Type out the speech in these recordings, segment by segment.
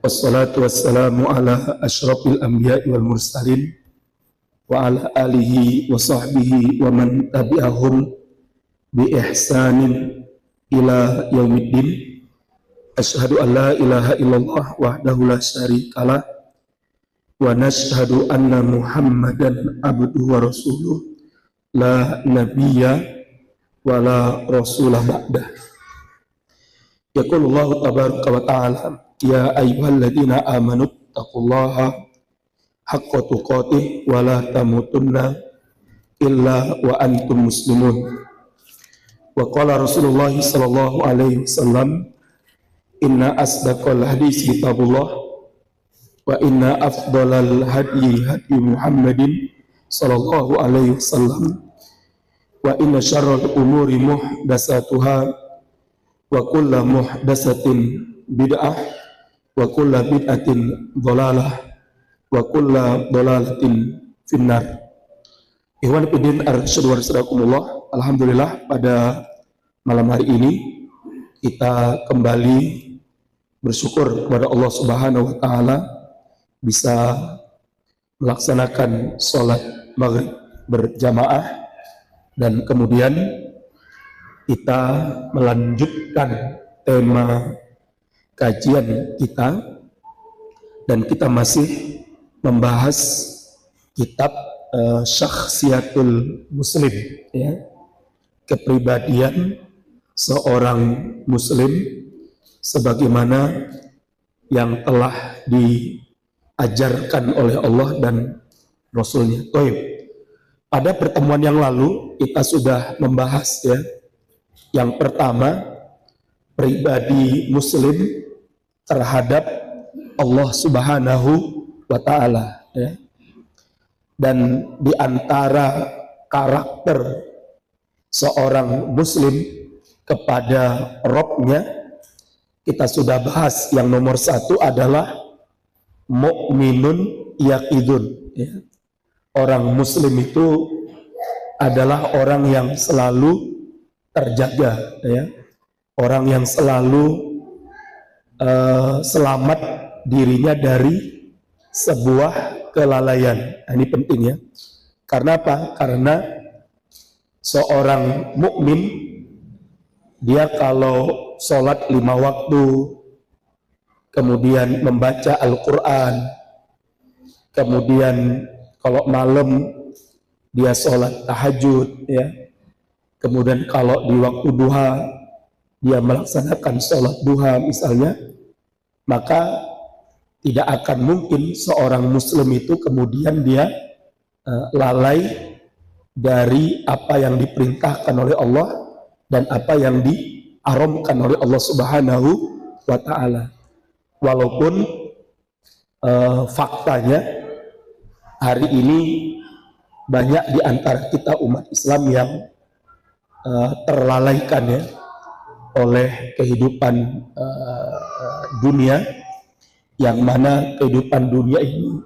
Wassalatu wassalamu ala asyrafil anbiya'i wal mursalin wa ala alihi wa sahbihi wa man tabi'ahum bi ihsanin ila yaumiddin. Asyhadu an la ilaha illallah wahdahu la syarikalah wa nashhadu anna Muhammadan abduhu wa rasuluh la nabiyya wa la rasulah ba'dah. Yaqulullahu tabaraka wa ta'ala ya ayyuhalladzina amanu taqullaha haqqa tuqatih wa la tamutunna illa wa antum muslimun. Wa qala Rasulullah sallallahu alaihi wasallam inna asdaqal hadis kitabullah wa inna afdalal hadi hadi Muhammadin sallallahu alaihi wasallam wa inna syarral umuri muhdatsatuha wa kullu muhdatsatin bid'ah wa kullu bid'atin dhalalah wa kullu dhalalatin finnar. Ikhwan fillah arsyadu wa rasulullah. Alhamdulillah pada malam hari ini kita kembali bersyukur kepada Allah Subhanahu wa taala bisa melaksanakan sholat maghrib berjamaah dan kemudian kita melanjutkan tema kajian kita dan kita masih membahas kitab Syakhsiyatul Muslim, ya, kepribadian seorang muslim sebagaimana yang telah diajarkan oleh Allah dan Rasulnya. Pada pertemuan yang lalu kita sudah membahas, ya, yang pertama, pribadi muslim terhadap Allah Subhanahu wa ta'ala, ya. Dan di antara karakter seorang muslim kepada Rabb-nya kita sudah bahas yang nomor satu adalah mukminun yaqidun, ya. Orang muslim itu adalah orang yang selalu terjaga, ya, orang yang selalu selamat dirinya dari sebuah kelalaian. Nah, ini penting, ya, karena apa? Karena seorang mukmin dia kalau sholat 5 waktu, kemudian membaca Al-Quran, kemudian kalau malam dia sholat tahajud, ya, kemudian kalau di waktu duha dia melaksanakan sholat duha misalnya, maka tidak akan mungkin seorang muslim itu kemudian dia lalai dari apa yang diperintahkan oleh Allah dan apa yang diharamkan oleh Allah Subhanahu wa ta'ala. Walaupun faktanya hari ini banyak di antara kita umat Islam yang terlalaikan, ya, oleh kehidupan dunia, yang mana kehidupan dunia ini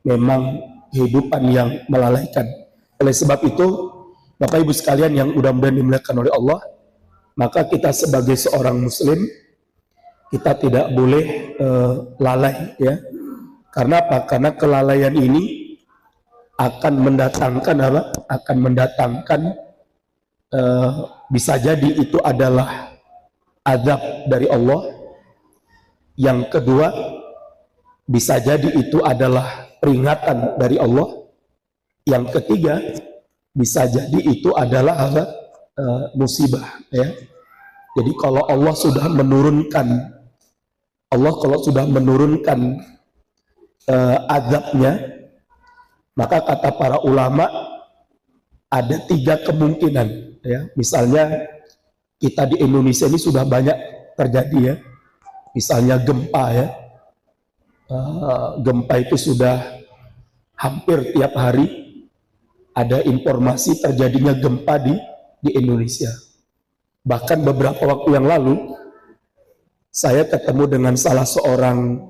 memang kehidupan yang melalaikan. Oleh sebab itu, Bapak Ibu sekalian yang mudah-mudahan dimuliakan oleh Allah, maka kita sebagai seorang muslim kita tidak boleh lalai, ya. Karena apa? Karena kelalaian ini akan mendatangkan apa? Akan mendatangkan bisa jadi itu adalah azab dari Allah. Yang kedua, bisa jadi itu adalah peringatan dari Allah. Yang ketiga, bisa jadi itu adalah apa? Musibah, ya. Jadi kalau Allah sudah menurunkan azabnya, maka kata para ulama ada 3 kemungkinan, ya. Misalnya kita di Indonesia ini sudah banyak terjadi, ya. Misalnya gempa, ya. Gempa itu sudah hampir tiap hari ada informasi terjadinya gempa di Indonesia. Bahkan beberapa waktu yang lalu saya ketemu dengan salah seorang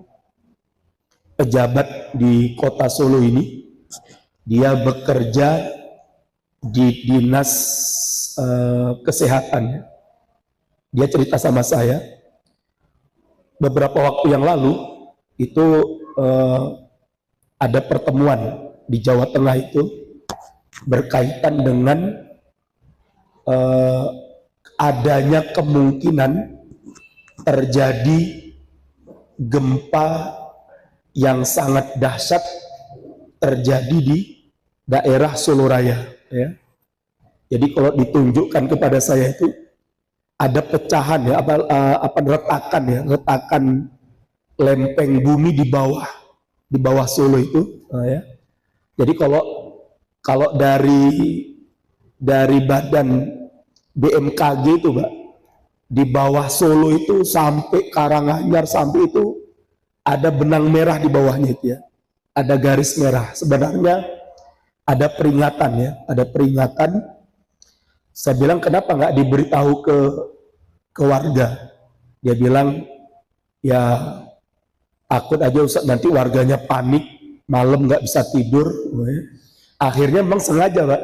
pejabat di kota Solo ini. Dia bekerja di dinas kesehatan. Dia cerita sama saya, beberapa waktu yang lalu itu ada pertemuan di Jawa Tengah itu berkaitan dengan adanya kemungkinan terjadi gempa yang sangat dahsyat terjadi di daerah Soloraya, ya. Jadi kalau ditunjukkan kepada saya itu ada pecahan ya, retakan lempeng bumi di bawah Solo itu, ya. Jadi kalau dari badan BMKG itu, Pak, di bawah Solo itu sampai Karanganyar sampai itu ada benang merah di bawahnya itu, ya. Ada garis merah. Sebenarnya ada peringatan, ya, ada peringatan. Saya bilang kenapa nggak diberitahu ke warga? Dia bilang ya takut aja Ustaz, nanti warganya panik, malam nggak bisa tidur. Akhirnya memang sengaja, Pak.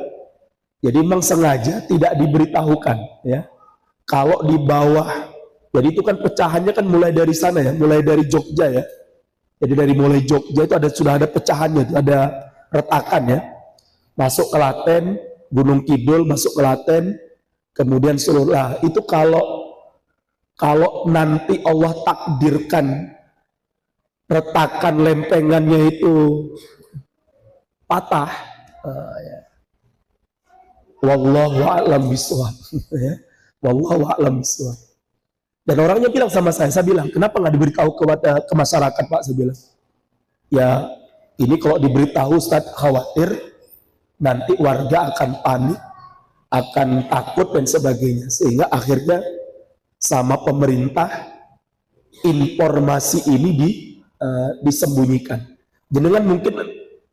Jadi memang sengaja tidak diberitahukan, ya. Kalau di bawah, jadi itu kan pecahannya kan mulai dari sana, ya, mulai dari Jogja, ya. Jadi dari mulai Jogja itu sudah ada pecahannya, itu ada retakan, ya. Masuk Klaten, Gunung Kidul, masuk Klaten, kemudian Solo. Nah, itu kalau nanti Allah takdirkan retakan lempengannya itu patah, ya. Wallahu a'lam bishawab. Ya. Wallahu a'lam bishawab. Dan orangnya bilang sama saya bilang, kenapa nggak diberitahu ke masyarakat, Pak? Saya bilang, ya ini kalau diberitahu Ustaz khawatir nanti warga akan panik, akan takut dan sebagainya, sehingga akhirnya sama pemerintah informasi ini disembunyikan. Jenengan mungkin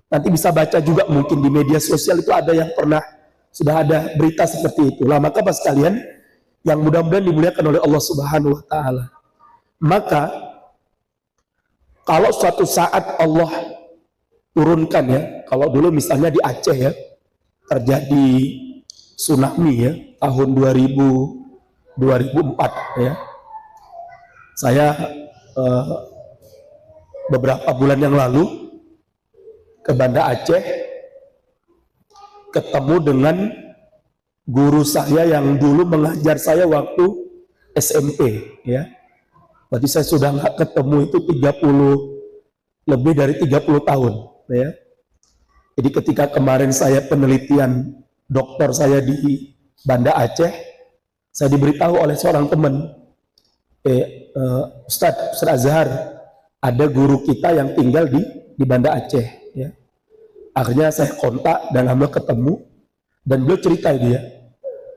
nanti bisa baca juga mungkin di media sosial itu ada yang sudah ada berita seperti itu. Lah maka Bapak sekalian yang mudah-mudahan dimuliakan oleh Allah Subhanahu wa taala. Maka kalau suatu saat Allah turunkan, ya, kalau dulu misalnya di Aceh, ya, terjadi tsunami, ya, tahun 2004, ya. Saya beberapa bulan yang lalu ke Banda Aceh, ketemu dengan guru saya yang dulu mengajar saya waktu SMP, ya. Berarti saya sudah nggak ketemu itu lebih dari 30 tahun, ya. Jadi ketika kemarin saya penelitian doktor saya di Banda Aceh, saya diberitahu oleh seorang teman, Ustadz Azhar, ada guru kita yang tinggal di Banda Aceh, ya. Akhirnya saya kontak dan alhamdulillah ketemu, dan beliau cerita dia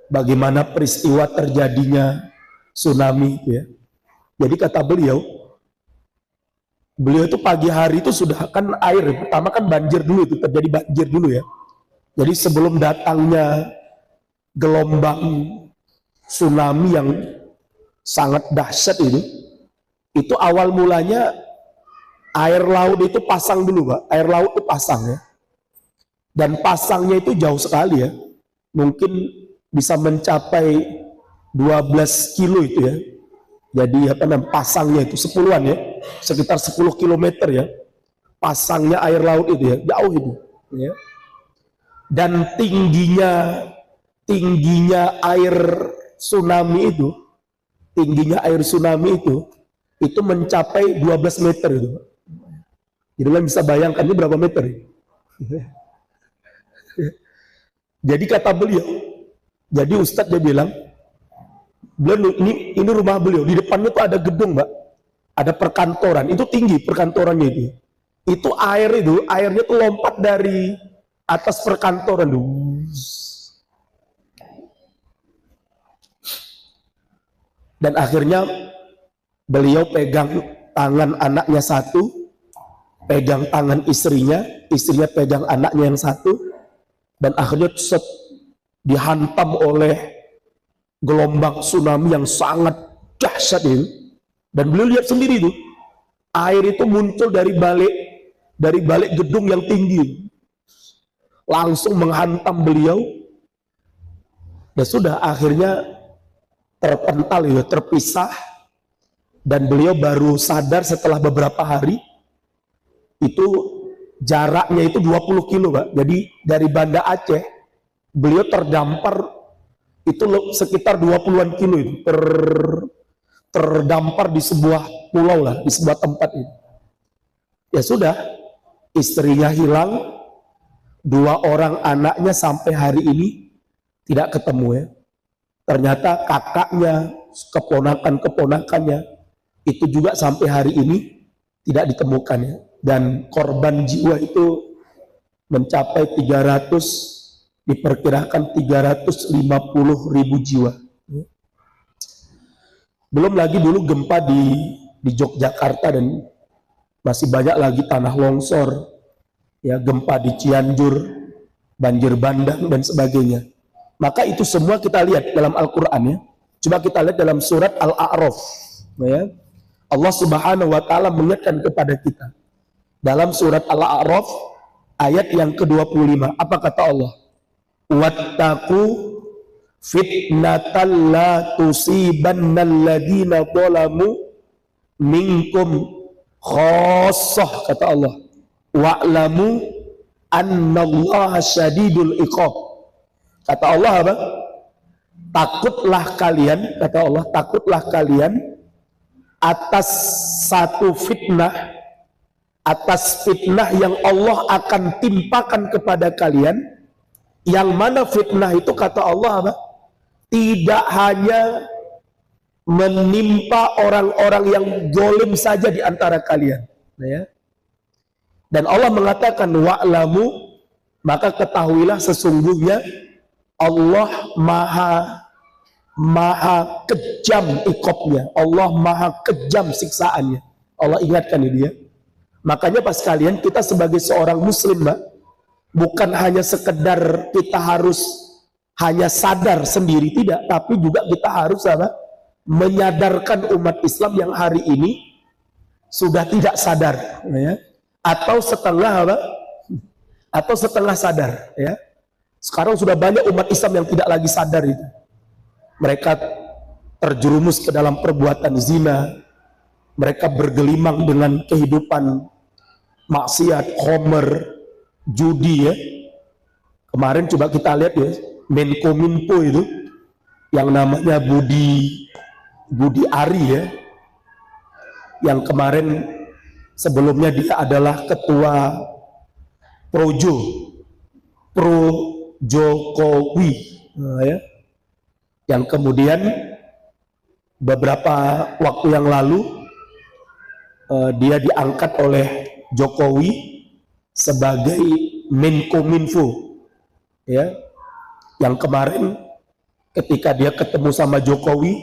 bagaimana peristiwa terjadinya tsunami, ya. Jadi kata beliau itu pagi hari itu sudah kan air, pertama kan banjir dulu, itu terjadi banjir dulu, ya. Jadi sebelum datangnya gelombang tsunami yang sangat dahsyat itu awal mulanya air laut itu pasang dulu, Pak. Air laut itu pasang, ya. Dan pasangnya itu jauh sekali, ya. Mungkin bisa mencapai 12 kilo itu, ya. Jadi pasangnya itu 10-an, ya. Sekitar 10 kilometer, ya. Pasangnya air laut itu, ya. Jauh itu, ya. Dan tingginya air tsunami itu mencapai 12 meter itu, Pak. Jadi kalian bisa bayangkan ini berapa meter, ya? Jadi kata beliau, jadi Ustadz dia bilang, ini rumah beliau, di depannya tuh ada gedung, Mbak, ada perkantoran, itu tinggi perkantorannya itu airnya tuh lompat dari atas perkantoran tuh. Dan akhirnya beliau pegang tangan anaknya satu, pegang tangan istrinya pegang anaknya yang satu, dan akhirnya dihantam oleh gelombang tsunami yang sangat dahsyat itu. Dan beliau lihat sendiri itu, air itu muncul dari balik gedung yang tinggi, langsung menghantam beliau, dan sudah akhirnya terpental, terpisah, dan beliau baru sadar setelah beberapa hari itu jaraknya itu 20 kilo, Pak. Jadi dari Banda Aceh beliau terdampar itu sekitar 20-an kilo itu terdampar di sebuah pulau lah, di sebuah tempat itu. Ya sudah, istrinya hilang, 2 orang anaknya sampai hari ini tidak ketemu ya. Ternyata kakaknya, keponakan-keponakannya itu juga sampai hari ini tidak ditemukan ya. Dan korban jiwa itu mencapai 300, diperkirakan 350.000 jiwa. Belum lagi dulu gempa di Yogyakarta dan masih banyak lagi tanah longsor, ya, gempa di Cianjur, banjir bandang dan sebagainya. Maka itu semua kita lihat dalam Al-Quran ya. Coba kita lihat dalam surat Al-A'raf ya. Allah Subhanahu wa Ta'ala mengingatkan kepada kita dalam surat Al-A'raf ayat yang ke-25. Apa kata Allah? Wattaqu fitnatan la tusibannal ladina zalamu minkum khassah, kata Allah. Wa'lamu annallaha syadidul iqab. Kata Allah apa? Takutlah kalian, kata Allah, takutlah kalian atas satu fitnah, atas fitnah yang Allah akan timpakan kepada kalian, yang mana fitnah itu kata Allah apa? Tidak hanya menimpa orang-orang yang zalim saja di antara kalian, ya. Dan Allah mengatakan wa'lamu, maka ketahuilah sesungguhnya Allah maha kejam iqabnya, Allah maha kejam siksaannya. Allah ingatkan ini ya. Makanya pas kalian, kita sebagai seorang muslim, Mbak, bukan hanya sekedar kita harus hanya sadar sendiri, tidak, tapi juga kita harus apa? Menyadarkan umat Islam yang hari ini sudah tidak sadar ya. Atau setengah apa? Atau setengah sadar ya. Sekarang sudah banyak umat Islam yang tidak lagi sadar itu. Mereka terjerumus ke dalam perbuatan zina. Mereka bergelimang dengan kehidupan maksiat, khomer, judi ya. Kemarin coba kita lihat ya, Menkominfo itu yang namanya Budi Ari ya. Yang kemarin sebelumnya dia adalah ketua Pro Jokowi ya. Yang kemudian beberapa waktu yang lalu dia diangkat oleh Jokowi sebagai Menkominfo ya. Yang kemarin ketika dia ketemu sama Jokowi,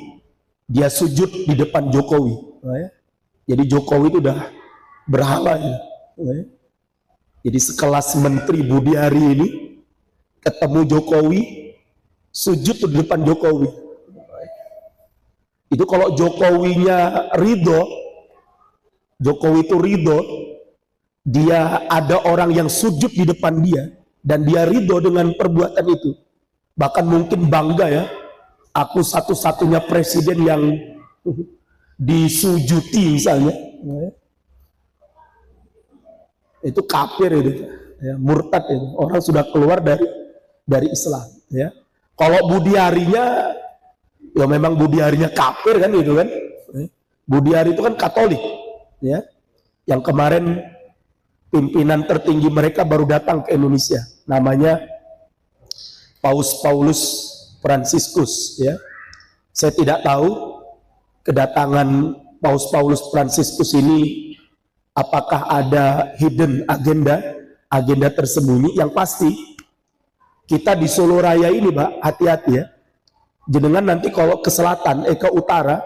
dia sujud di depan Jokowi ya. Jadi Jokowi itu udah berhala ya. Jadi sekelas Menteri Budi Ari ini ketemu Jokowi, sujud di depan Jokowi. Itu kalau Jokowinya ridho, Jokowi itu ridho, dia ada orang yang sujud di depan dia dan dia ridho dengan perbuatan itu. Bahkan mungkin bangga ya, aku satu-satunya presiden yang disujuti misalnya. Itu kafir itu ya, murtad itu, orang sudah keluar dari Islam ya. Kalau Budi Arinya ya memang Budi Arinya kafir kan itu kan. Budi Ari itu kan Katolik ya. Yang kemarin pimpinan tertinggi mereka baru datang ke Indonesia, namanya Paus Fransiskus ya. Saya tidak tahu kedatangan Paus Fransiskus ini apakah ada hidden agenda tersembunyi. Yang pasti kita di Solo Raya ini, Pak, hati-hati ya. Jenengan nanti kalau ke selatan, ke utara,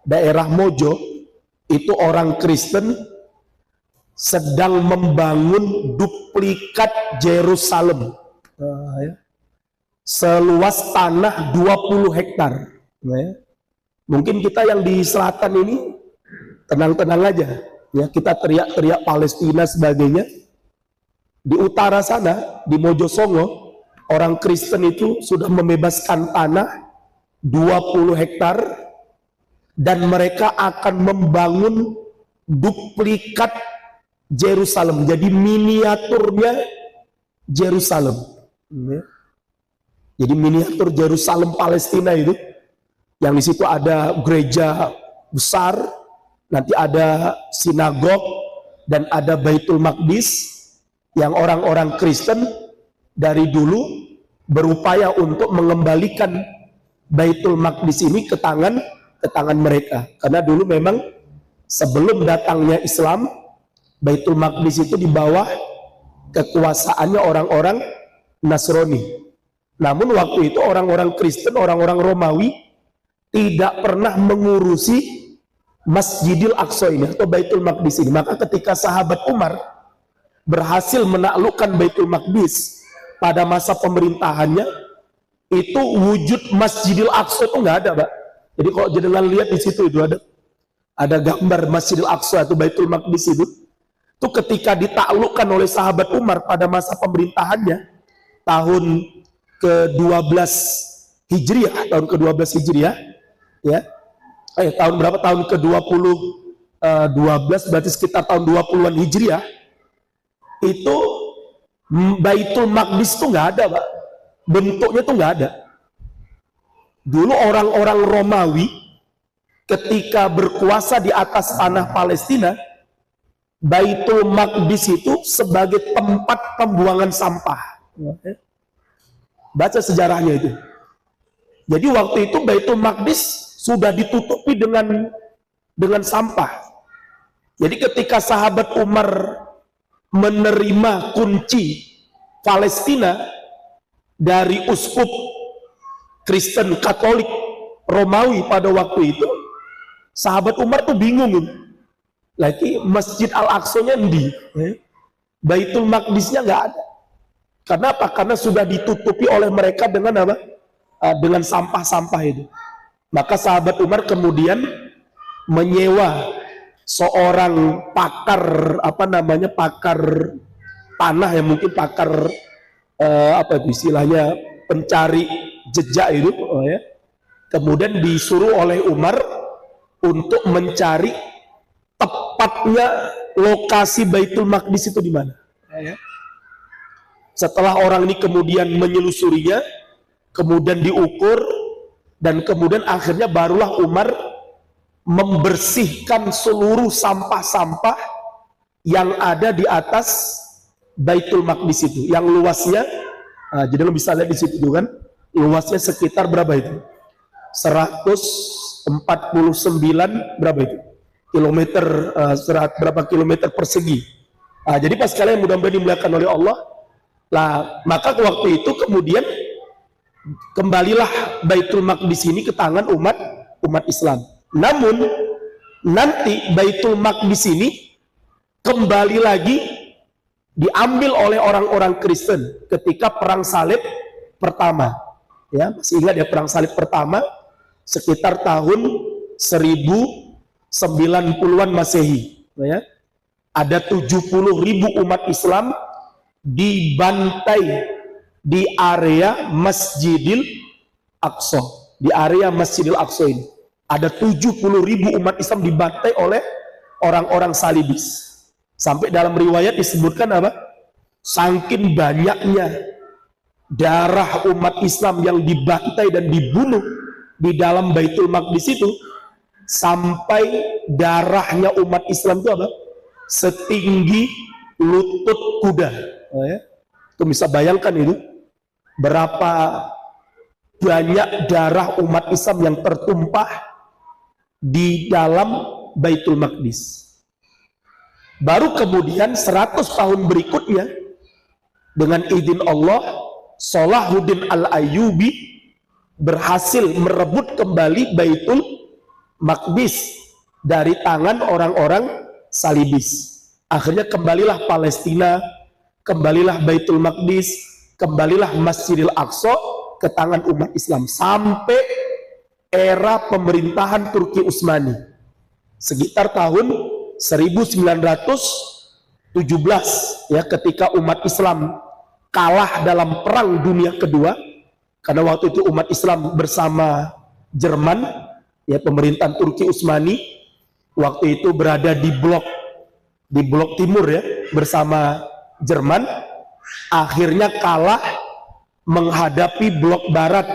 daerah Mojo, itu orang Kristen sedang membangun duplikat Yerusalem ya. Seluas tanah 20 hektar ya. Mungkin kita yang di selatan ini tenang-tenang aja ya, kita teriak-teriak Palestina sebagainya. Di utara sana, di Mojosongo, orang Kristen itu sudah membebaskan tanah 20 hektar dan mereka akan membangun duplikat Yerusalem. Jadi miniaturnya Yerusalem. Jadi miniatur Yerusalem Palestina itu, yang di situ ada gereja besar, nanti ada sinagog, dan ada Baitul Maqdis, yang orang-orang Kristen dari dulu berupaya untuk mengembalikan Baitul Maqdis ini ke tangan mereka. Karena dulu memang sebelum datangnya Islam, Baitul Maqdis itu di bawah kekuasaannya orang-orang Nasrani. Namun waktu itu orang-orang Kristen, orang-orang Romawi tidak pernah mengurusi Masjidil Aqsa ini atau Baitul Maqdis ini. Maka ketika sahabat Umar berhasil menaklukkan Baitul Maqdis pada masa pemerintahannya, itu wujud Masjidil Aqsa itu nggak ada, Pak. Jadi kalau jenengan lihat di situ itu ada gambar Masjidil Aqsa atau Baitul Maqdis itu ketika ditaklukkan oleh sahabat Umar pada masa pemerintahannya tahun ke-12 Hijriah, ya. Tahun berapa? Tahun ke-20 12 berarti sekitar tahun 20-an Hijriah. Itu Baitul Maqdis itu nggak ada, Pak. Bentuknya tuh nggak ada. Dulu orang-orang Romawi ketika berkuasa di atas tanah Palestina, Baitul Maqdis itu sebagai tempat pembuangan sampah. Baca sejarahnya itu. Jadi waktu itu Baitul Maqdis sudah ditutupi dengan sampah. Jadi ketika sahabat Umar menerima kunci Palestina dari uskup Kristen Katolik Romawi pada waktu itu, sahabat Umar tuh bingung. Lagi Masjid Al-Aqsa-nya di Baitul Maqdisnya nggak ada. Karena apa? Karena sudah ditutupi oleh mereka dengan apa? Dengan sampah-sampah itu. Maka sahabat Umar kemudian menyewa seorang pakar, pakar tanah, yang mungkin pakar istilahnya pencari jejak itu, ya. Kemudian disuruh oleh Umar untuk mencari tepatnya lokasi Baitul Maqdis itu di mana. Ya. Setelah orang ini kemudian menyelusurinya, kemudian diukur, dan kemudian akhirnya barulah Umar membersihkan seluruh sampah-sampah yang ada di atas Baitul Maqdis itu, yang luasnya, jadi lo bisa lihat di situ kan, luasnya sekitar berapa itu? 149 berapa itu? Kilometer, berapa kilometer persegi. Jadi pas kalian mudah-mudahan dimuliakan oleh Allah, maka waktu itu kemudian kembalilah Baitul Maqdis ini ke tangan umat Islam. Namun nanti Baitul Maqdis ini kembali lagi diambil oleh orang-orang Kristen ketika perang salib pertama. Ya, masih ingat ya, perang salib pertama sekitar tahun 1090-an Masehi, ya. Ada 70.000 umat Islam dibantai di area Masjidil Aqsa. Di area Masjidil Aqsa ini ada 70.000 umat Islam dibantai oleh orang-orang salibis. Sampai dalam riwayat disebutkan apa? Saking banyaknya darah umat Islam yang dibantai dan dibunuh di dalam Baitul Maqdis itu, sampai darahnya umat Islam itu apa? Setinggi lutut kuda. Itu bisa bayangkan itu berapa banyak darah umat Islam yang tertumpah di dalam Baitul Maqdis. Baru kemudian 100 tahun berikutnya, dengan izin Allah, Salahuddin Al-Ayyubi berhasil merebut kembali Baitul Maqdis dari tangan orang-orang salibis. Akhirnya kembalilah Palestina, kembalilah Baitul Maqdis, kembalilah Masjidil Aqsa ke tangan umat Islam sampai era pemerintahan Turki Utsmani sekitar tahun 1917, ya, ketika umat Islam kalah dalam Perang Dunia Kedua, karena waktu itu umat Islam bersama Jerman, ya, pemerintahan Turki Utsmani waktu itu berada di blok di blok timur ya bersama Jerman, akhirnya kalah menghadapi blok barat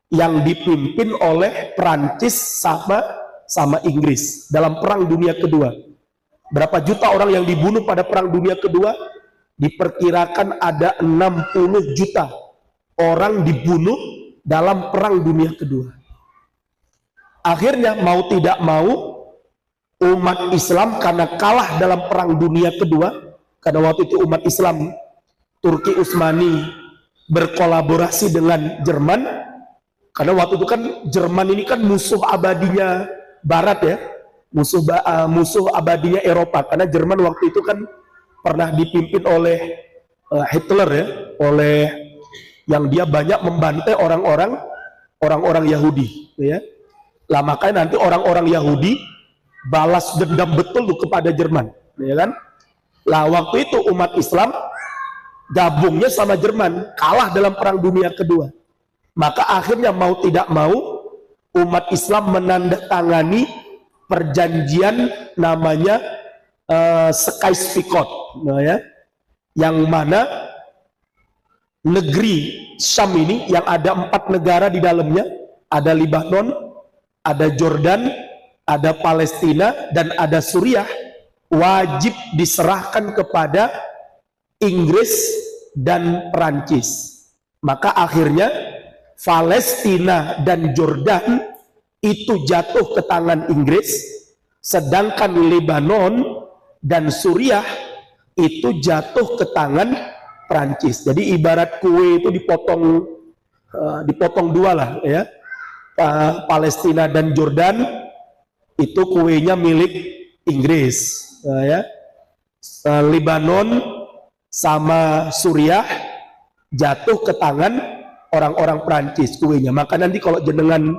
yang dipimpin oleh Prancis sama Inggris dalam Perang Dunia Kedua. Berapa juta orang yang dibunuh pada Perang Dunia Kedua? Diperkirakan ada 60 juta orang dibunuh dalam Perang Dunia Kedua. Akhirnya mau tidak mau umat Islam karena kalah dalam Perang Dunia Kedua, karena waktu itu umat Islam Turki Utsmani berkolaborasi dengan Jerman, karena waktu itu kan Jerman ini kan musuh abadinya Barat ya, musuh abadinya Eropa, karena Jerman waktu itu kan pernah dipimpin oleh Hitler ya, oleh yang dia banyak membantai orang-orang Yahudi ya. Lah makanya nanti orang-orang Yahudi balas dendam betul tuh kepada Jerman ya kan. Lah waktu itu umat Islam gabungnya sama Jerman, kalah dalam Perang Dunia Kedua. Maka akhirnya mau tidak mau umat Islam menandatangani perjanjian namanya Sykes-Picot, nah ya, yang mana negeri Syam ini yang ada 4 negara di dalamnya, ada Lebanon, ada Jordan, ada Palestina, dan ada Suriah, wajib diserahkan kepada Inggris dan Perancis. Maka akhirnya Palestina dan Jordan itu jatuh ke tangan Inggris, sedangkan Lebanon dan Suriah itu jatuh ke tangan Perancis. Jadi ibarat kue itu dipotong dua lah ya. Palestina dan Jordan itu kuenya milik Inggris ya. Lebanon sama Suriah jatuh ke tangan orang-orang Perancis kuenya. Maka nanti kalau jenengan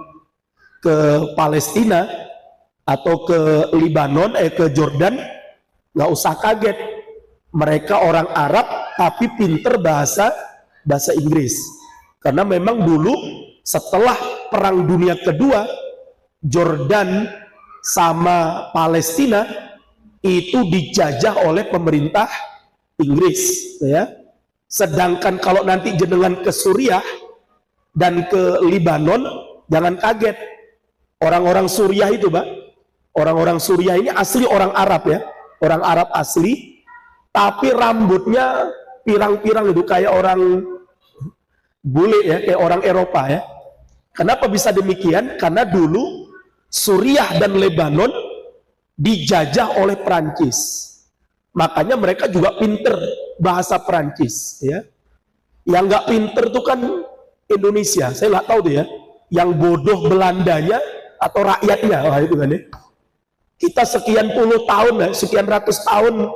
ke Palestina atau ke Lebanon, ke Jordan, nggak usah kaget, mereka orang Arab tapi pinter bahasa Inggris, karena memang dulu setelah Perang Dunia Kedua Jordan sama Palestina itu dijajah oleh pemerintah Inggris ya. Sedangkan kalau nanti jenengan ke Suriah dan ke Lebanon, jangan kaget, orang-orang Suriah itu Pak, orang-orang Suriah ini asli orang Arab ya, orang Arab asli, tapi rambutnya pirang-pirang itu kayak orang bule ya, kayak orang Eropa ya. Kenapa bisa demikian? Karena dulu Suriah dan Lebanon dijajah oleh Perancis, makanya mereka juga pinter bahasa Perancis ya. Yang nggak pinter tuh kan Indonesia, saya nggak tahu tuh ya, yang bodoh Belandanya atau rakyatnya. Wah itu kan ya, kita sekian puluh tahun ya, sekian ratus tahun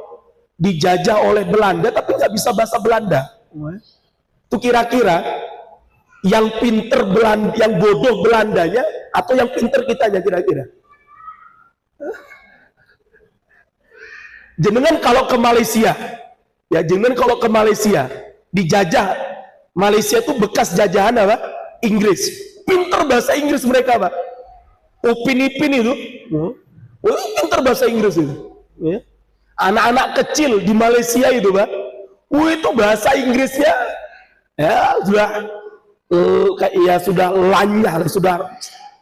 dijajah oleh Belanda tapi nggak bisa bahasa Belanda. Itu kira-kira yang pinter Belanda, yang bodoh Belandanya atau yang pinter kitanya kira-kira? Jenengan kalau ke Malaysia ya, jenengan kalau ke Malaysia dijajah, Malaysia itu bekas jajahan apa? Inggris. Pinter bahasa Inggris mereka Pak. Upin Ipin itu pinter bahasa Inggris itu ya. Anak-anak kecil di Malaysia itu Pak, itu bahasa Inggrisnya ya sudah lanyah,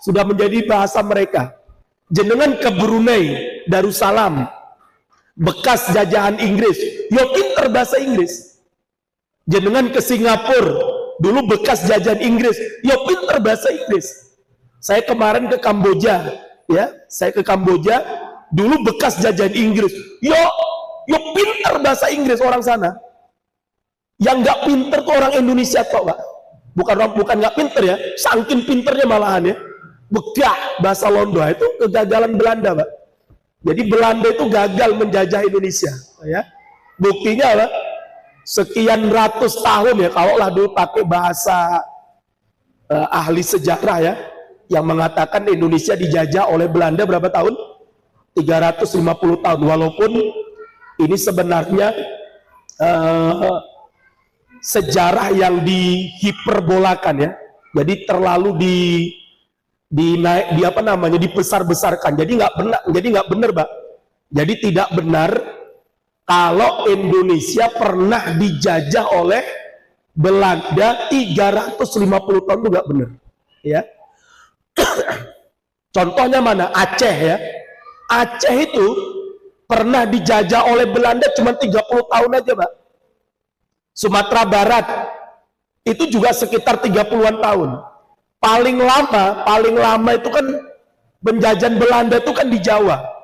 sudah menjadi bahasa mereka. Jenengan ke Brunei Darussalam, bekas jajahan Inggris, yo pinter bahasa Inggris. Jenengan ke Singapura, dulu bekas jajahan Inggris, yo pinter bahasa Inggris. Saya kemarin ke Kamboja, ya, saya ke Kamboja, dulu bekas jajahan Inggris, yo pinter bahasa Inggris orang sana. Yang nggak pinter tuh orang Indonesia kok Pak. Bukan nggak pinter ya, saking pinternya malahan ya. Begah bahasa Londo itu kegagalan Belanda Pak. Jadi Belanda itu gagal menjajah Indonesia ya. Buktinya apa? Sekian ratus tahun ya, kalau lah dulu pakai bahasa ahli sejarah ya, yang mengatakan Indonesia dijajah oleh Belanda berapa tahun? 350 tahun. Walaupun ini sebenarnya sejarah yang dihiperbolakan ya. Jadi terlalu dibesar-besarkan. Jadi nggak benar, Pak. Jadi tidak benar kalau Indonesia pernah dijajah oleh Belanda 350 tahun, itu nggak benar. Ya. Contohnya mana? Aceh ya. Aceh itu pernah dijajah oleh Belanda cuma 30 tahun aja, Pak. Sumatera Barat itu juga sekitar 30-an tahun. Paling lama itu kan penjajahan Belanda itu kan di Jawa.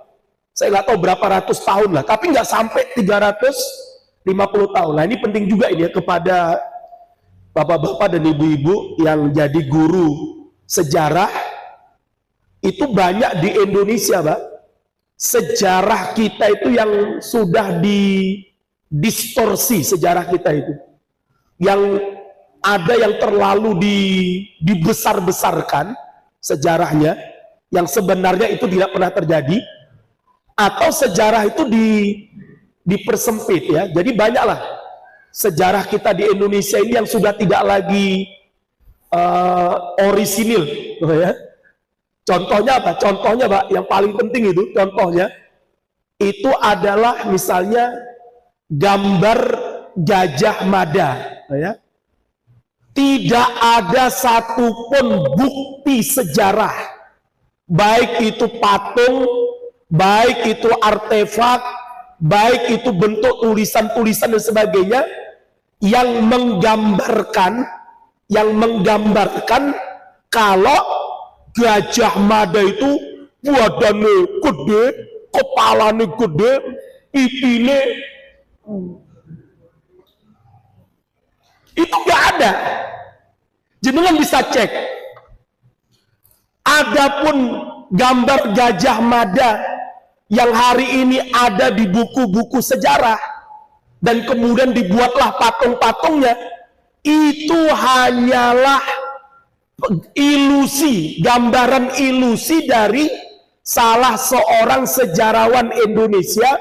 Saya nggak tahu berapa ratus tahun lah, tapi nggak sampai 350 tahun. Nah ini penting juga ini ya, kepada bapak-bapak dan ibu-ibu yang jadi guru sejarah. Itu banyak di Indonesia, Pak. Sejarah kita itu yang sudah didistorsi, sejarah kita itu. Yang ada yang terlalu dibesar-besarkan sejarahnya, yang sebenarnya itu tidak pernah terjadi. Atau sejarah itu dipersempit ya. Jadi banyaklah sejarah kita di Indonesia ini yang sudah tidak lagi orisinil, ya. Contohnya apa? Contohnya, Pak, yang paling penting itu contohnya itu adalah misalnya gambar Gajah Mada, ya. Tidak ada satupun bukti sejarah, baik itu patung, baik itu artefak, baik itu bentuk tulisan-tulisan dan sebagainya yang menggambarkan kalau Gajah Mada itu badannya gede, kepalanya gede, pipinya itu nggak ada. Jenengan bisa cek. Adapun gambar Gajah Mada yang hari ini ada di buku-buku sejarah dan kemudian dibuatlah patung-patungnya, itu hanyalah ilusi, gambaran ilusi dari salah seorang sejarawan Indonesia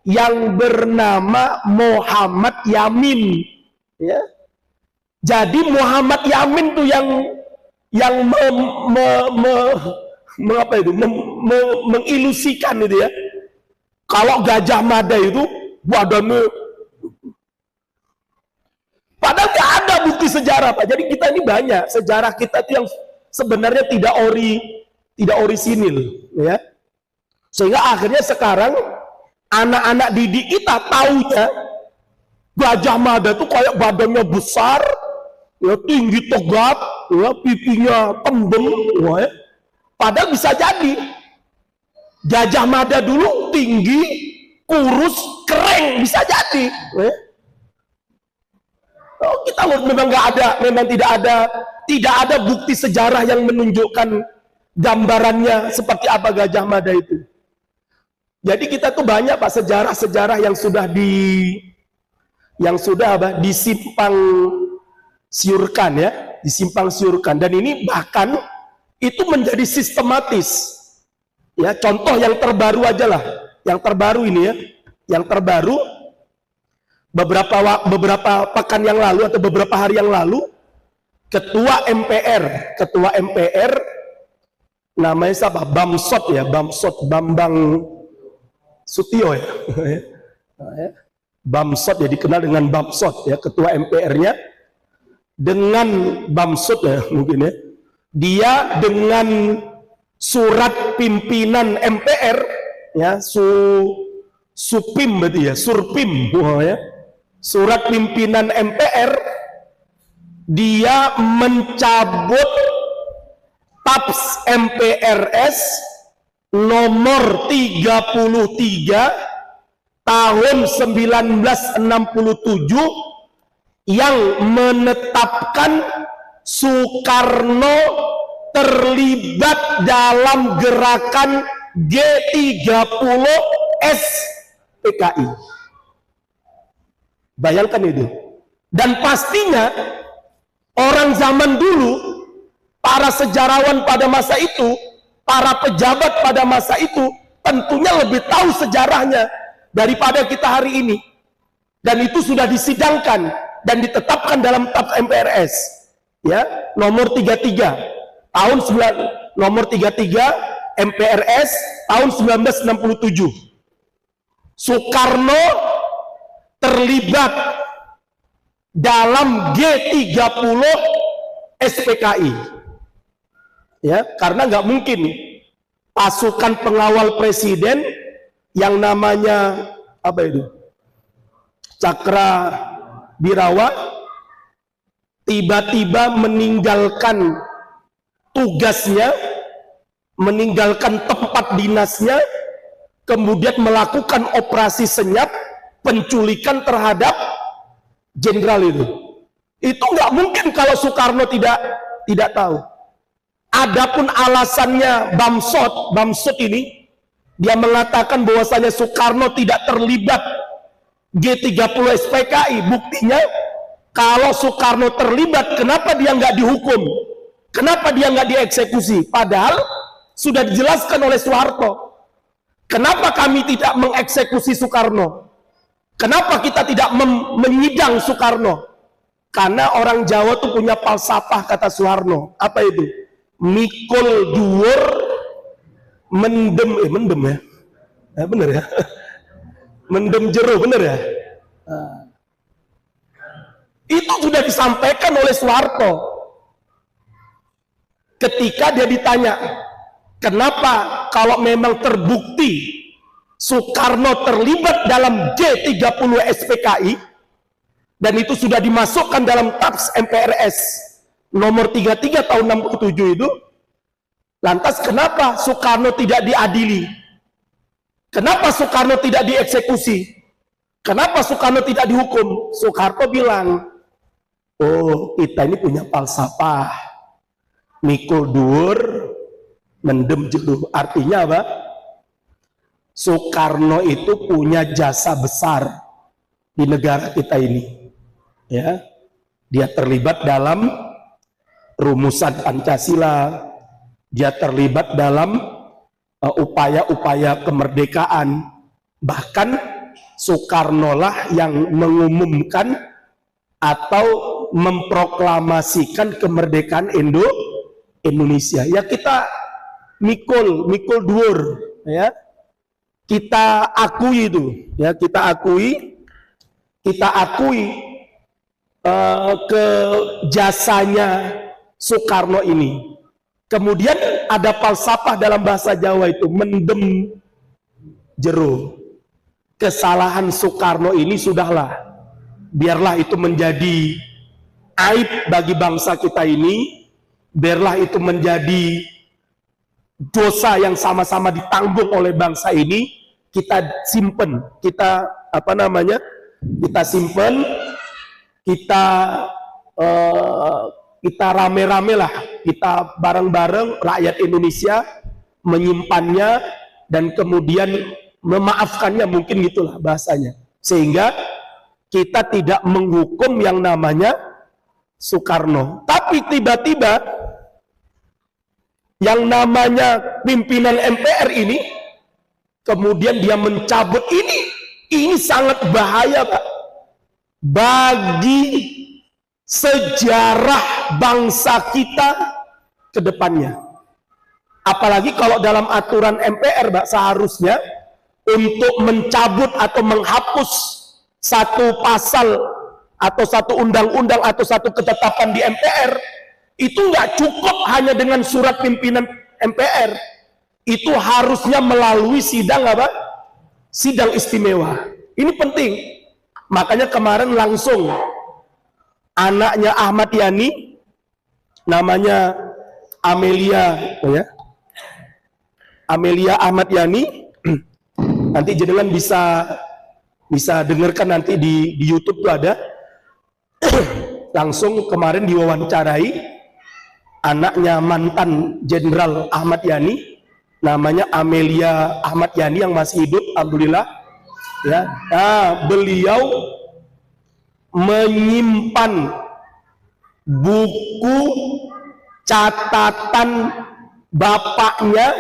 yang bernama Muhammad Yamin, ya. Jadi Muhammad Yamin tuh yang mengilusikan itu ya. Kalau Gajah Mada itu badannya, padahal nggak ada bukti sejarah, Pak. Jadi kita ini banyak sejarah kita itu yang sebenarnya tidak orisinil, ya. Sehingga akhirnya sekarang anak-anak didik kita taunya Gajah Mada itu kayak badannya besar, ya, tinggi tegap, ya, pipinya tembem, ya. Padahal bisa jadi Gajah Mada dulu tinggi, kurus, keren, bisa jadi. Ya. Oh, kita memang nggak ada, memang tidak ada bukti sejarah yang menunjukkan gambarannya seperti apa Gajah Mada itu. Jadi kita tuh banyak, Pak, sejarah-sejarah yang sudah disimpang siurkan, ya, disimpang siurkan, dan ini bahkan itu menjadi sistematis. Ya, contoh yang terbaru aja lah, yang terbaru ini ya, yang terbaru beberapa pekan yang lalu atau beberapa hari yang lalu, ketua MPR namanya siapa? Bambang Sutio ya. Bamsot ya, dikenal dengan Bamsot ya, ketua MPR-nya. Dengan Bamsot ya mungkin ya, dia dengan surat pimpinan MPR ya, Supim berarti ya, Surpim, ya, surat pimpinan MPR, dia mencabut TAPS MPRS nomor 33 tahun 1967 yang menetapkan Soekarno terlibat dalam gerakan G30S PKI. Bayangkan itu. Dan pastinya orang zaman dulu, para sejarawan pada masa itu, para pejabat pada masa itu, tentunya lebih tahu sejarahnya daripada kita hari ini. Dan itu sudah disidangkan dan ditetapkan dalam TAPS MPRS ya, nomor 33 tahun 9, nomor 33 MPRS tahun 1967. Soekarno terlibat dalam G30 SPKI. Ya, karena nggak mungkin pasukan pengawal presiden yang namanya apa itu? Cakra Birawa tiba-tiba meninggalkan tugasnya, meninggalkan tempat dinasnya, kemudian melakukan operasi senyap penculikan terhadap jenderal itu. Itu nggak mungkin kalau Soekarno tidak tahu. Adapun alasannya Bamsud ini, dia mengatakan bahwasanya Soekarno tidak terlibat G30 SPKI. Buktinya kalau Soekarno terlibat, kenapa dia nggak dihukum? Kenapa dia nggak dieksekusi? Padahal sudah dijelaskan oleh Soeharto. Kenapa kami tidak mengeksekusi Soekarno? Kenapa kita tidak menyidang Soekarno? Karena orang Jawa tuh punya falsafah, kata Soeharno. Apa itu? Mikul dhuwur mendem ya? Bener ya? Mendem jero, bener ya? Itu sudah disampaikan oleh Soeharto. Ketika dia ditanya, kenapa kalau memang terbukti Soekarno terlibat dalam G30 SPKI, dan itu sudah dimasukkan dalam TAPS MPRS nomor 33 tahun 67 itu, lantas kenapa Soekarno tidak diadili? Kenapa Soekarno tidak dieksekusi? Kenapa Soekarno tidak dihukum? Soeharto bilang, oh, kita ini punya falsafah mikul dhuwur mendem jero. Artinya apa? Soekarno itu punya jasa besar di negara kita ini, ya. Dia terlibat dalam rumusan Pancasila, dia terlibat dalam upaya-upaya kemerdekaan. Bahkan Soekarno lah yang mengumumkan atau memproklamasikan kemerdekaan Indonesia. Ya, kita mikul dhuwur, ya. Kita akui itu, ya, kita akui ke jasanya Soekarno ini. Kemudian ada falsafah dalam bahasa Jawa itu, mendem jero. Kesalahan Soekarno ini sudahlah, biarlah itu menjadi aib bagi bangsa kita ini, biarlah itu menjadi dosa yang sama-sama ditanggung oleh bangsa ini. Kita simpen, kita simpen, kita rame-rame lah, kita bareng-bareng rakyat Indonesia menyimpannya dan kemudian memaafkannya, mungkin gitulah bahasanya, sehingga kita tidak menghukum yang namanya Soekarno. Tapi tiba-tiba yang namanya pimpinan MPR ini kemudian dia mencabut ini sangat bahaya, Pak, bagi sejarah bangsa kita ke depannya. Apalagi kalau dalam aturan MPR, Pak, seharusnya untuk mencabut atau menghapus satu pasal atau satu undang-undang atau satu ketetapan di MPR, itu nggak cukup hanya dengan surat pimpinan MPR. Itu harusnya melalui sidang sidang istimewa. Ini penting. Makanya kemarin langsung anaknya Ahmad Yani, namanya Amelia, Amelia Ahmad Yani, nanti jenengan bisa dengarkan nanti di YouTube tuh ada. Langsung kemarin diwawancarai anaknya mantan Jenderal Ahmad Yani, namanya Amelia Ahmad Yani yang masih hidup, alhamdulillah, ya. Nah, beliau menyimpan buku catatan bapaknya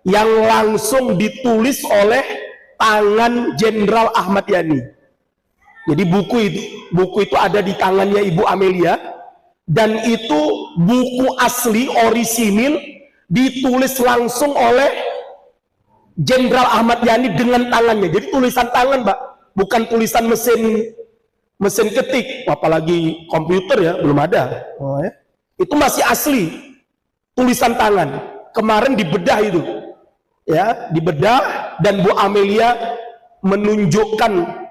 yang langsung ditulis oleh tangan Jenderal Ahmad Yani. Jadi buku itu ada di tangannya Ibu Amelia, dan itu buku asli orisinil ditulis langsung oleh Jenderal Ahmad Yani dengan tangannya. Jadi tulisan tangan, Pak. bukan tulisan mesin ketik, apalagi komputer ya, belum ada. Oh, ya. Itu masih asli tulisan tangan. Kemarin dibedah itu, ya, dibedah, dan Bu Amelia menunjukkan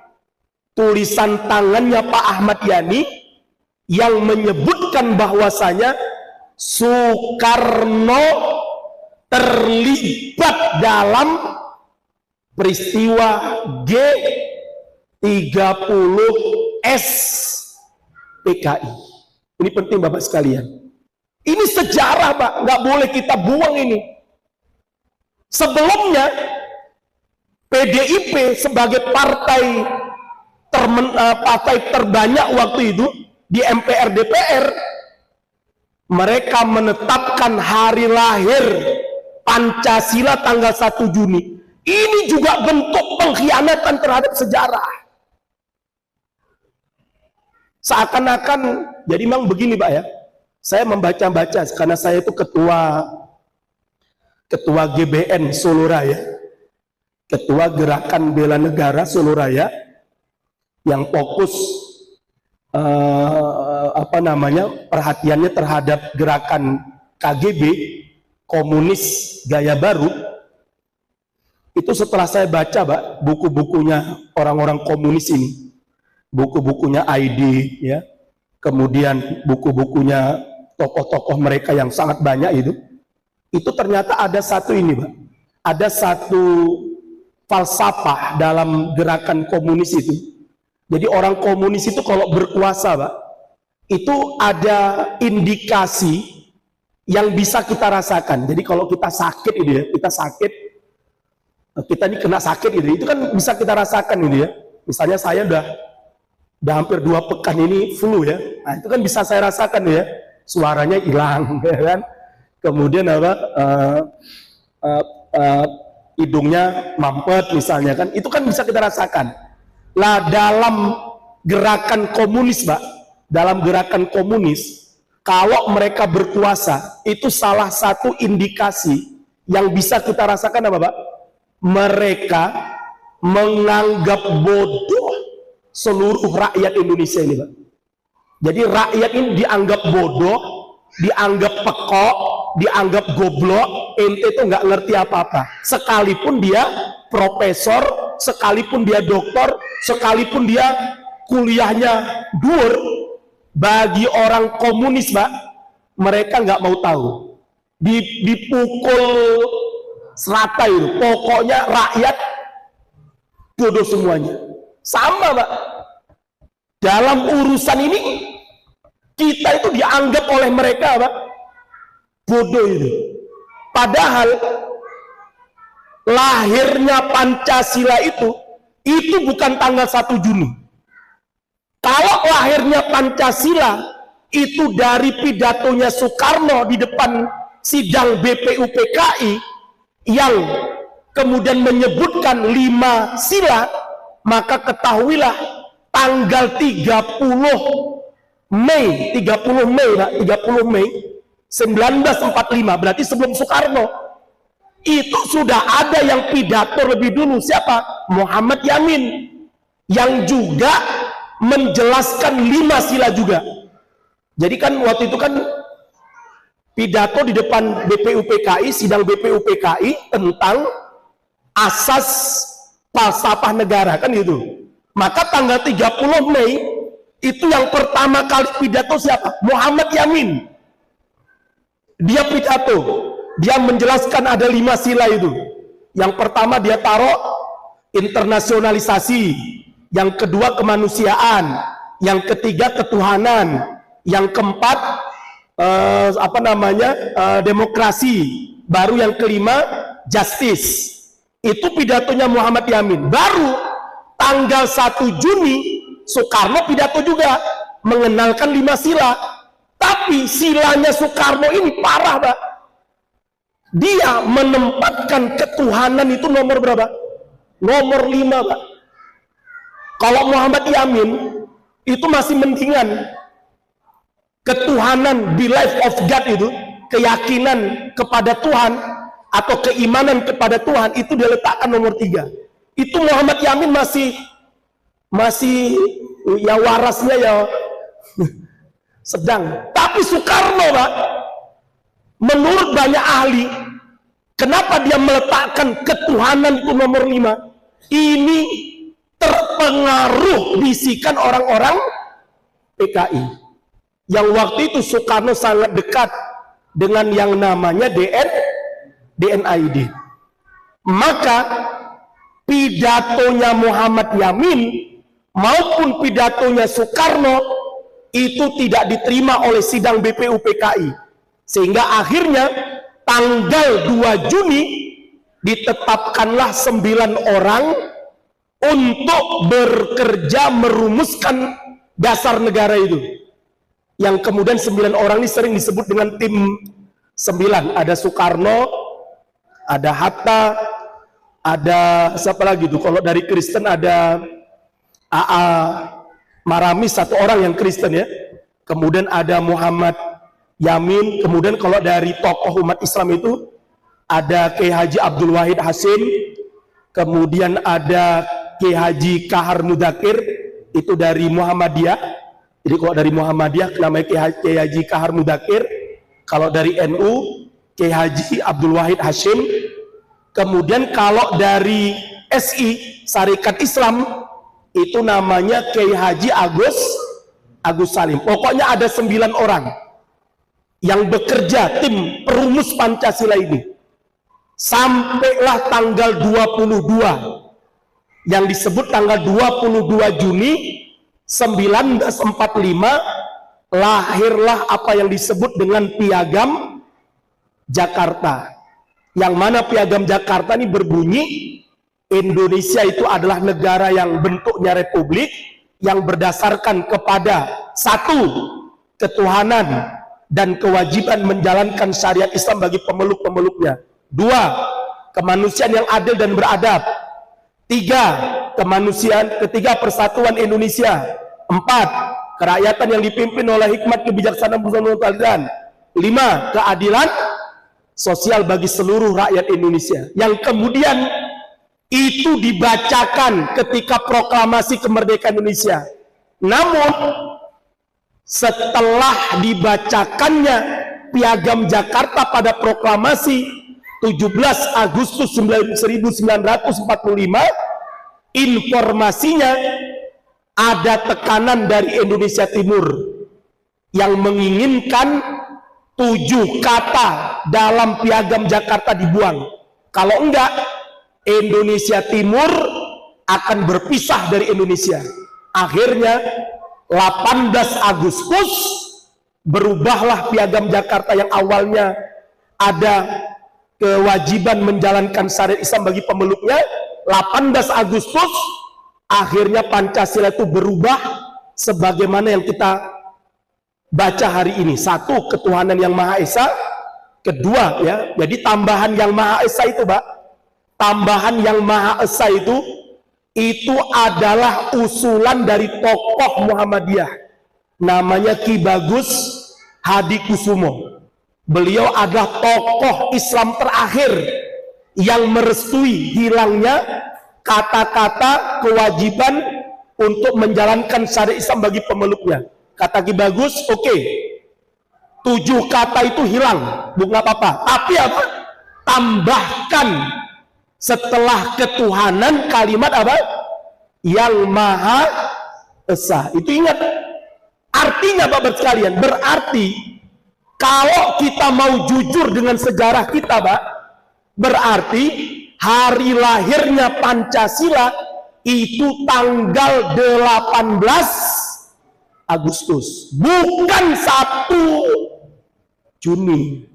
tulisan tangannya Pak Ahmad Yani yang menyebutkan bahwasanya Soekarno terlibat dalam peristiwa G30S PKI. Ini penting Bapak sekalian. Ini sejarah Pak, nggak boleh kita buang ini. Sebelumnya PDIP sebagai partai terbanyak waktu itu di MPR DPR, mereka menetapkan hari lahir Pancasila tanggal 1 Juni. Ini juga bentuk pengkhianatan terhadap sejarah. Seakan-akan, jadi memang begini Pak ya, saya membaca-baca karena saya itu ketua GBN Solo Raya, ketua Gerakan Bela Negara Solo Raya, yang fokus perhatiannya terhadap gerakan KGB, komunis gaya baru. Itu setelah saya baca Pak, buku-bukunya orang-orang komunis ini, buku-bukunya ID ya, kemudian buku-bukunya tokoh-tokoh mereka yang sangat banyak itu ternyata ada satu ini Pak, ada satu falsafah dalam gerakan komunis itu. Jadi orang komunis itu kalau berkuasa Pak, itu ada indikasi yang bisa kita rasakan. Jadi kalau kita sakit itu ya, kita ini kena sakit itu kan bisa kita rasakan ini ya. Misalnya saya udah hampir 2 pekan ini flu ya, nah itu kan bisa saya rasakan ya, suaranya hilang ya kan, kemudian hidungnya mampet misalnya kan, itu kan bisa kita rasakan. Lah dalam gerakan komunis Pak, dalam gerakan komunis, kalau mereka berkuasa, itu salah satu indikasi yang bisa kita rasakan apa Pak? Mereka menganggap bodoh seluruh rakyat Indonesia ini Pak. Jadi rakyat ini dianggap bodoh, dianggap pekok, dianggap goblok, ente itu nggak ngerti apa-apa. Sekalipun dia profesor, sekalipun dia doktor, sekalipun dia kuliahnya dhuwur, bagi orang komunis Pak, mereka nggak mau tahu. Dipukul serata itu, pokoknya rakyat bodoh semuanya. Sama Pak, dalam urusan ini kita itu dianggap oleh mereka Pak bodoh itu. Padahal lahirnya Pancasila itu bukan tanggal 1 Juni. Kalau lahirnya Pancasila itu dari pidatonya Soekarno di depan sidang BPUPKI yang kemudian menyebutkan 5 sila, maka ketahuilah tanggal 30 Mei 1945, berarti sebelum Soekarno, itu sudah ada yang pidato lebih dulu. Siapa? Muhammad Yamin, yang juga menjelaskan 5 sila juga. Jadi kan waktu itu kan pidato di depan BPUPKI, sidang BPUPKI tentang asas falsafah negara kan itu. Maka tanggal 30 Mei itu yang pertama kali pidato siapa? Muhammad Yamin. Dia pidato, dia menjelaskan ada 5 sila itu. Yang pertama dia taruh internasionalisasi, yang kedua kemanusiaan, yang ketiga ketuhanan, yang keempat demokrasi, baru yang kelima justice. Itu pidatonya Muhammad Yamin. Baru tanggal 1 Juni Soekarno pidato juga mengenalkan 5 sila. Tapi silanya Soekarno ini parah Pak. Dia menempatkan ketuhanan itu nomor berapa? Nomor 5 Pak. Kalau Muhammad Yamin itu masih mendingan. Ketuhanan, belief of God itu, keyakinan kepada Tuhan atau keimanan kepada Tuhan itu dia letakkan nomor 3. Itu Muhammad Yamin masih masih ya warasnya ya sedang. Tapi Soekarno, Pak, menurut banyak ahli, kenapa dia meletakkan ketuhanan itu nomor 5? Ini terpengaruh bisikan orang-orang PKI. Yang waktu itu Soekarno sangat dekat dengan yang namanya DNID. Maka pidatonya Muhammad Yamin maupun pidatonya Soekarno itu tidak diterima oleh sidang BPU PKI, sehingga akhirnya tanggal 2 Juni ditetapkanlah 9 orang untuk bekerja merumuskan dasar negara itu, yang kemudian 9 orang ini sering disebut dengan tim 9. Ada Soekarno, ada Hatta, ada siapa lagi tuh? Kalau dari Kristen ada AA Maramis, satu orang yang Kristen ya. Kemudian ada Muhammad Yamin. Kemudian kalau dari tokoh umat Islam itu ada Kiai Haji Abdul Wahid Hasim. Kemudian ada Kiai Haji Kahar Mudakir, itu dari Muhammadiyah. Jadi kalau dari Muhammadiyah namanya Kiai Haji Kahar Mudakir. Kalau dari NU Kiai Haji Abdul Wahid Hashim. Kemudian kalau dari SI Syarikat Islam itu namanya Kiai Haji Agus Salim. Pokoknya ada 9 orang yang bekerja tim perumus Pancasila ini. Sampailah tanggal 22 yang disebut tanggal 22 Juni 1945 lahirlah apa yang disebut dengan Piagam Jakarta. Yang mana Piagam Jakarta ini berbunyi, Indonesia itu adalah negara yang bentuknya republik yang berdasarkan kepada 1. Ketuhanan dan kewajiban menjalankan syariat Islam bagi pemeluk-pemeluknya. 2. Kemanusiaan yang adil dan beradab. 3. Ketiga, persatuan Indonesia. 4. Kerakyatan yang dipimpin oleh hikmat, kebijaksanaan, persatuan. 5. Keadilan sosial bagi seluruh rakyat Indonesia. Yang kemudian itu dibacakan ketika proklamasi kemerdekaan Indonesia. Namun setelah dibacakannya Piagam Jakarta pada proklamasi 17 Agustus 1945, informasinya ada tekanan dari Indonesia Timur yang menginginkan 7 kata dalam Piagam Jakarta dibuang. Kalau enggak, Indonesia Timur akan berpisah dari Indonesia. Akhirnya 18 Agustus berubahlah Piagam Jakarta yang awalnya ada kewajiban menjalankan syariat Islam bagi pemeluknya. 18 Agustus akhirnya Pancasila itu berubah sebagaimana yang kita baca hari ini. 1. Ketuhanan yang Maha Esa. 2. Ya, jadi tambahan yang Maha Esa itu, Pak, tambahan yang Maha Esa itu adalah usulan dari tokoh Muhammadiyah namanya Ki Bagus Hadi Kusumo. Beliau adalah tokoh Islam terakhir yang merestui hilangnya kata-kata kewajiban untuk menjalankan syariat Islam bagi pemeluknya. Kata Ki Bagus, oke, 7 kata itu hilang, bukan apa-apa, tapi apa? Tambahkan setelah ketuhanan kalimat apa? Yang Maha Esa. Itu ingat, artinya Bapak sekalian, berarti kalau kita mau jujur dengan sejarah kita, Pak, berarti hari lahirnya Pancasila itu tanggal 18 Agustus, bukan 1 Juni.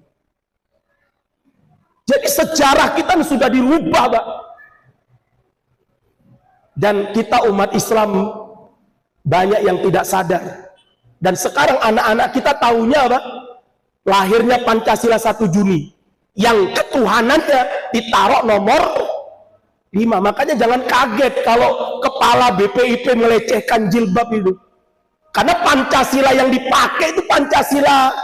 Jadi sejarah kita sudah dirubah, Pak. Dan kita umat Islam banyak yang tidak sadar. Dan sekarang anak-anak kita tahunya apa? Lahirnya Pancasila 1 Juni. Yang ketuhanannya ditaruh nomor 5. Makanya jangan kaget kalau kepala BPIP melecehkan jilbab itu. Karena Pancasila yang dipakai itu Pancasila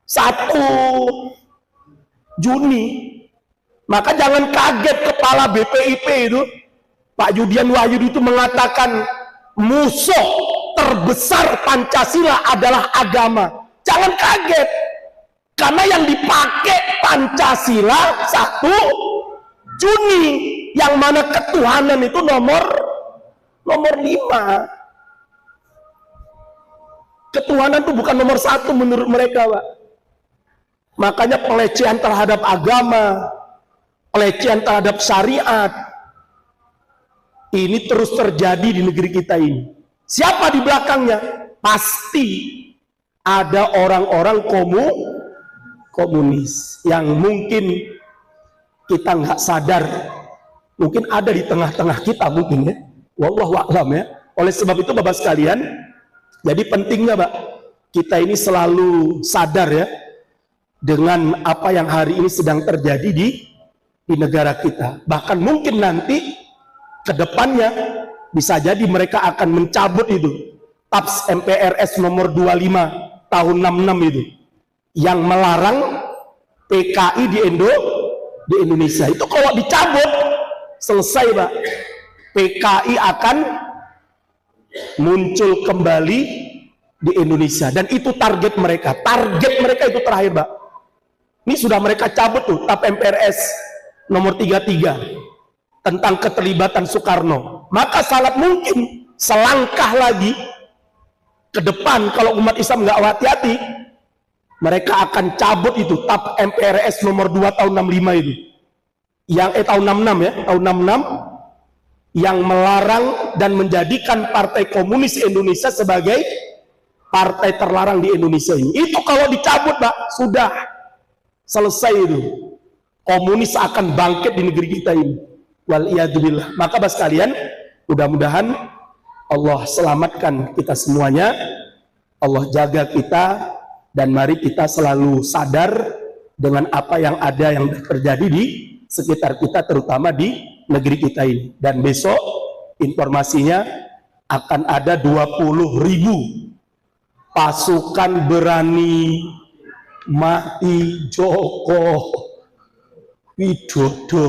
1 Juni. Maka jangan kaget kepala BPIP itu Pak Yudian Wahyudi itu mengatakan musuh terbesar Pancasila adalah agama. Jangan kaget, karena yang dipakai Pancasila 1 Juni, yang mana ketuhanan itu nomor 5. Ketuhanan itu bukan nomor 1 menurut mereka, Pak. Makanya pelecehan terhadap agama, pelecehan terhadap syariat, ini terus terjadi di negeri kita ini. Siapa di belakangnya? Pasti ada orang-orang komunis yang mungkin kita nggak sadar, mungkin ada di tengah-tengah kita mungkin ya. Wallahu a'lam ya. Oleh sebab itu Bapak sekalian, jadi pentingnya Pak, kita ini selalu sadar ya dengan apa yang hari ini sedang terjadi di negara kita. Bahkan mungkin nanti kedepannya bisa jadi mereka akan mencabut itu TAPS MPRS nomor 25 tahun 66 itu yang melarang PKI di Indonesia. Itu kalau dicabut selesai Pak, PKI akan muncul kembali di Indonesia, dan itu target mereka itu terakhir Pak. Ini sudah mereka cabut tuh TAP MPRS nomor 33 tentang keterlibatan Soekarno. Maka sangat mungkin selangkah lagi ke depan kalau umat Islam nggak hati-hati, mereka akan cabut itu TAP MPRS nomor 2 tahun 65 itu. Yang tahun 66 ya, tahun 66 yang melarang dan menjadikan Partai Komunis Indonesia sebagai partai terlarang di Indonesia ini. Itu kalau dicabut Pak, sudah selesai itu. Komunis akan bangkit di negeri kita ini. Waliyadzubillah. Maka Bapak sekalian, mudah-mudahan Allah selamatkan kita semuanya, Allah jaga kita, dan mari kita selalu sadar dengan apa yang ada yang terjadi di sekitar kita, terutama di negeri kita ini. Dan besok informasinya akan ada 20.000 pasukan berani mati Joko Widodo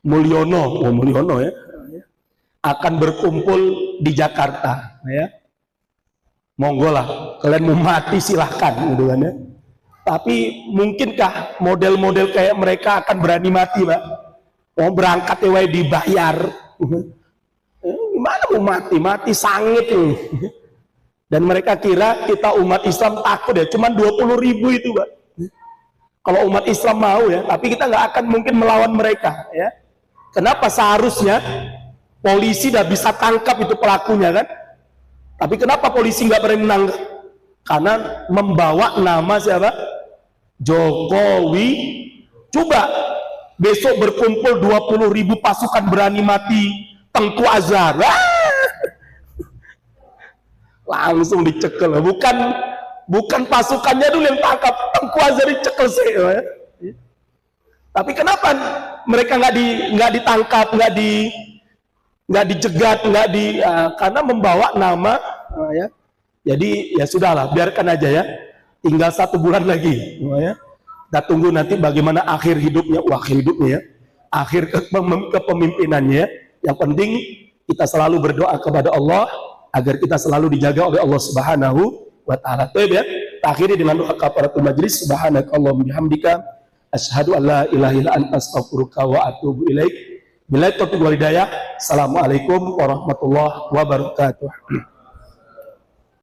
Mulyono ya, akan berkumpul di Jakarta ya. Monggo lah, kalian mau mati silahkan gitu kan ya. Tapi mungkinkah model-model kayak mereka akan berani mati Pak? Mau berangkat ya dibayar. Gimana mau mati sangit nih. Dan mereka kira kita umat Islam takut ya, cuman 20.000 itu Pak. Kalau umat Islam mau ya, tapi kita nggak akan mungkin melawan mereka ya. Kenapa? Seharusnya polisi udah bisa tangkap itu pelakunya kan, tapi kenapa polisi nggak berani menangkap? Karena membawa nama siapa? Jokowi. Coba besok berkumpul 20.000 pasukan berani mati Tengku Azhar, langsung dicekel. Bukan pasukannya dulu yang tangkap, Tengku Azhar dicekel sih ya. Tapi kenapa mereka nggak ditangkap, nggak dijegat, karena membawa nama ya. Jadi ya sudahlah, biarkan aja ya. Tinggal 1 bulan lagi ya. Kita tunggu nanti bagaimana akhir hidupnya, ya, akhir kepemimpinannya. Yang penting kita selalu berdoa kepada Allah agar kita selalu dijaga oleh Allah Subhanahu wa taala. Ya. Akhiri dengan doa kafaratul majlis. Subhanakallahumma bihamdika asyhadu an la ilaha illa anta astaghfiruka wa atubu ilaik. Billahi taufiq wal hidayah. Assalamualaikum warahmatullahi wabarakatuh.